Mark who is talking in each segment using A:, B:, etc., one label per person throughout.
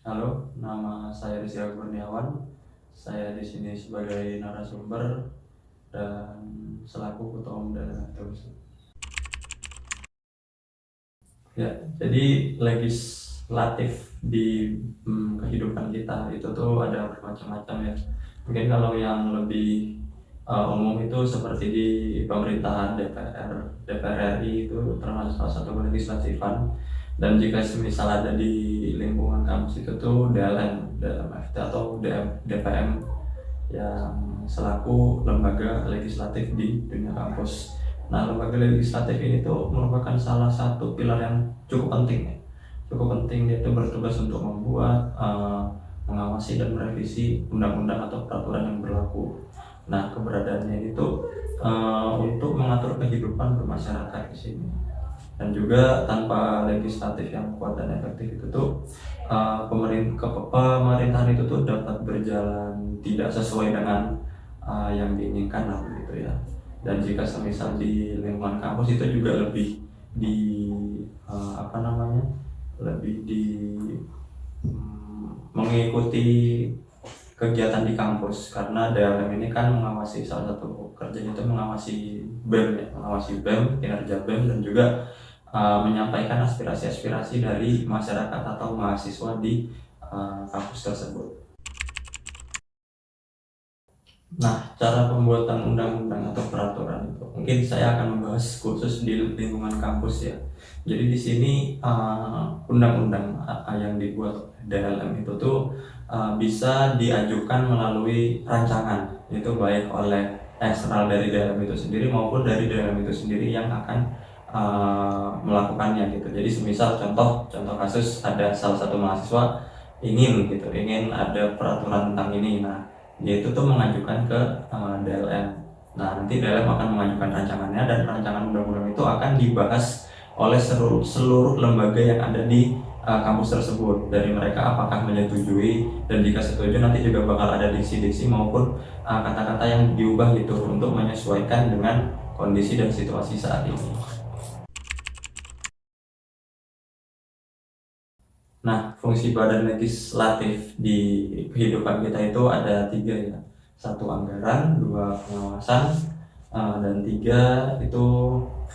A: Halo, nama saya Rizky Kurniawan. Saya di sini sebagai narasumber dan selaku ketua umum terus. Ya, jadi legislatif di kehidupan kita itu tuh ada bermacam-macam ya. Mungkin kalau yang lebih umum itu seperti di pemerintahan DPR RI itu termasuk salah satu legislatifan. Dan jika semisal ada di lingkungan kampus itu tuh DLM-FT atau DPM yang selaku lembaga legislatif di dunia kampus. Nah, lembaga legislatif ini tuh merupakan salah satu pilar yang cukup penting ya. Cukup penting, dia itu bertugas untuk membuat, mengawasi dan merevisi undang-undang atau peraturan yang berlaku. Nah, keberadaannya itu untuk mengatur kehidupan bermasyarakat di sini. Dan juga tanpa legislatif yang kuat dan efektif itu tuh pemerintahan itu tuh dapat berjalan tidak sesuai dengan yang diinginkan lah begitu ya. Dan jika semisal di lingkungan kampus itu juga lebih di apa namanya, lebih di mengikuti kegiatan di kampus, karena DLM ini kan mengawasi, salah satu kerjanya itu mengawasi BEM ya, mengawasi BEM, kinerja BEM, dan juga menyampaikan aspirasi-aspirasi dari masyarakat atau mahasiswa di kampus tersebut. Nah, cara pembuatan undang-undang atau peraturan itu mungkin saya akan membahas khusus di lingkungan kampus ya. Jadi di sini undang-undang yang dibuat DLM itu tuh bisa diajukan melalui rancangan, itu baik oleh eksternal dari DLM itu sendiri maupun dari DLM itu sendiri yang akan melakukannya gitu. Jadi semisal contoh kasus, ada salah satu mahasiswa ingin ada peraturan tentang ini. Nah, dia itu tuh mengajukan ke DLM. Nah, nanti DLM akan mengajukan rancangannya, dan rancangan undang-undang itu akan dibahas oleh seluruh lembaga yang ada di kampus tersebut. Dari mereka apakah menyetujui, dan jika setuju nanti juga bakal ada diksi-diksi maupun kata-kata yang diubah gitu untuk menyesuaikan dengan kondisi dan situasi saat ini. Nah, fungsi badan legislatif di kehidupan kita itu ada tiga ya. Satu anggaran, dua pengawasan, dan tiga itu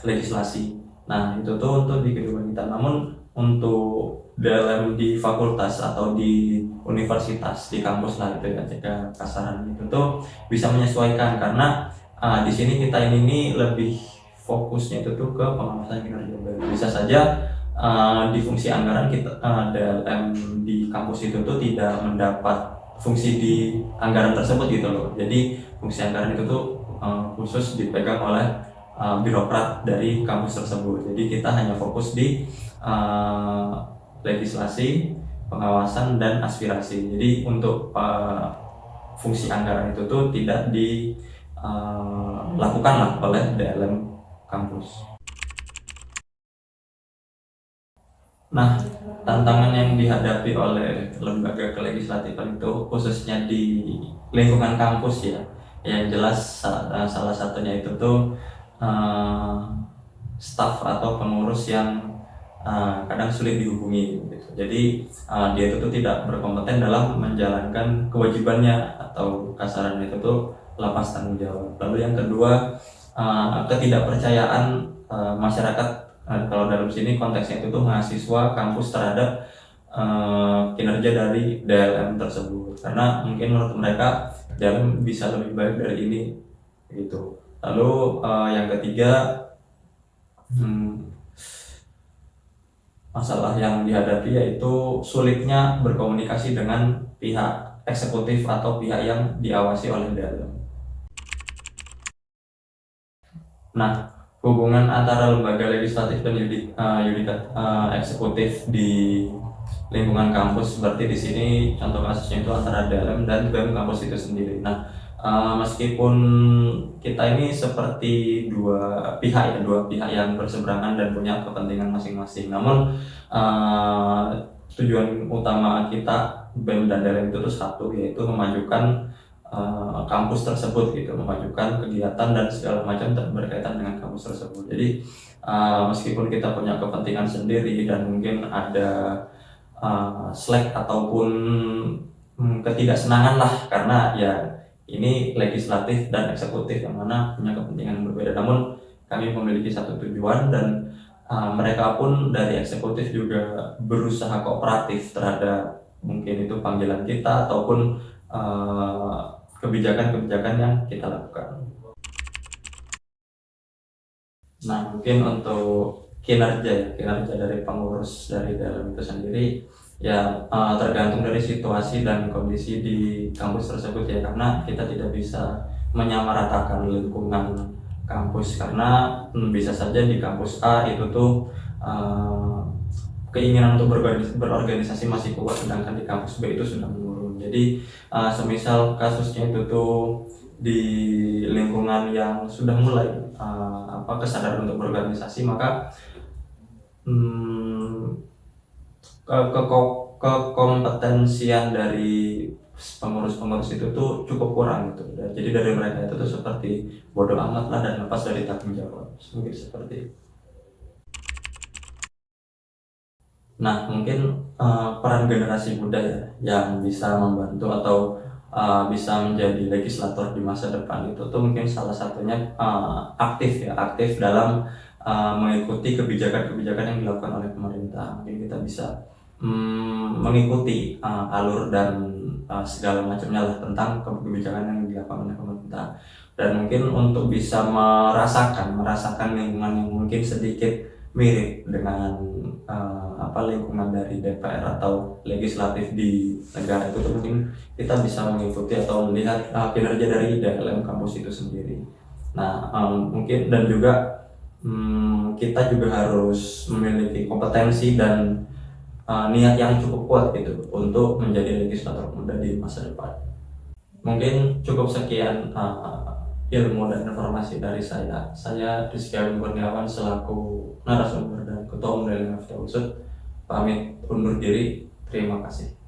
A: legislasi. Nah, itu tuh untuk di kehidupan kita. Namun untuk dalam di fakultas atau di universitas, di kampus lah itu ya, jika kasaran itu tuh bisa menyesuaikan, karena di sini kita ini lebih fokusnya itu tuh ke pengawasan kinerja. Bisa saja di fungsi anggaran kita, DLM di kampus itu tuh tidak mendapat fungsi di anggaran tersebut gitu loh. Jadi fungsi anggaran itu tuh khusus dipegang oleh birokrat dari kampus tersebut. Jadi kita hanya fokus di legislasi, pengawasan, dan aspirasi. Jadi untuk fungsi anggaran itu tuh tidak dilakukan lah oleh DLM kampus. Nah, tantangan yang dihadapi oleh lembaga kelegislatifan itu khususnya di lingkungan kampus ya, yang jelas salah satunya itu tuh uh, staf atau pengurus yang kadang sulit dihubungi gitu. Jadi dia itu tuh tidak berkompeten dalam menjalankan kewajibannya, atau kasaran itu tuh lepas tanggung jawab. Lalu yang kedua, ketidakpercayaan masyarakat. Kalau dalam sini konteksnya itu tuh mahasiswa kampus terhadap kinerja dari DLM tersebut, karena mungkin menurut mereka DLM bisa lebih baik dari ini gitu. Lalu yang ketiga, masalah yang dihadapi yaitu sulitnya berkomunikasi dengan pihak eksekutif atau pihak yang diawasi oleh DLM. Nah, hubungan antara lembaga legislatif dan eksekutif di lingkungan kampus seperti di sini, contoh kasusnya itu antara DLM dan BEM kampus itu sendiri. Nah, meskipun kita ini seperti dua pihak yang berseberangan dan punya kepentingan masing-masing, namun tujuan utama kita BEM dan DLM itu tuh satu, yaitu memajukan kampus tersebut gitu, memajukan kegiatan dan segala macam berkaitan dengan kampus tersebut. Jadi meskipun kita punya kepentingan sendiri dan mungkin ada slack ataupun ketidaksenangan lah, karena ya ini legislatif dan eksekutif yang mana punya kepentingan yang berbeda. Namun kami memiliki satu tujuan, dan mereka pun dari eksekutif juga berusaha kooperatif terhadap mungkin itu panggilan kita ataupun kebijakan-kebijakan yang kita lakukan. Nah, mungkin untuk kinerja dari pengurus dari dalam itu sendiri ya tergantung dari situasi dan kondisi di kampus tersebut ya, karena kita tidak bisa menyamaratakan lingkungan kampus, karena bisa saja di kampus A itu tuh keinginan untuk berorganisasi masih kuat, sedangkan di kampus B itu sudah menurun. Jadi semisal kasusnya itu tuh di lingkungan yang sudah mulai kesadaran untuk berorganisasi, maka kekompetensian dari pengurus-pengurus itu tuh cukup kurang gitu. Jadi dari mereka itu tuh seperti bodoh amat lah dan lepas dari tanggung jawab, mungkin seperti itu. Nah, mungkin peran generasi muda ya yang bisa membantu atau bisa menjadi legislator di masa depan itu tuh mungkin salah satunya aktif dalam mengikuti kebijakan-kebijakan yang dilakukan oleh pemerintah. Mungkin kita bisa mengikuti alur dan segala macamnya lah tentang kebijakan yang dilakukan oleh pemerintah, dan mungkin untuk bisa merasakan lingkungan yang mungkin sedikit mirip dengan lingkungan dari DPR atau legislatif di negara itu, mungkin kita bisa mengikuti atau melihat kinerja dari DLM kampus itu sendiri. Nah, mungkin dan juga kita juga harus memiliki kompetensi dan niat yang cukup kuat gitu untuk menjadi legislator muda di masa depan. Mungkin cukup sekian ilmu dan informasi dari saya. Saya Rizky Kurniawan selaku narasumber dan ketua umum dari FT Unsud pamit undur diri. Terima kasih.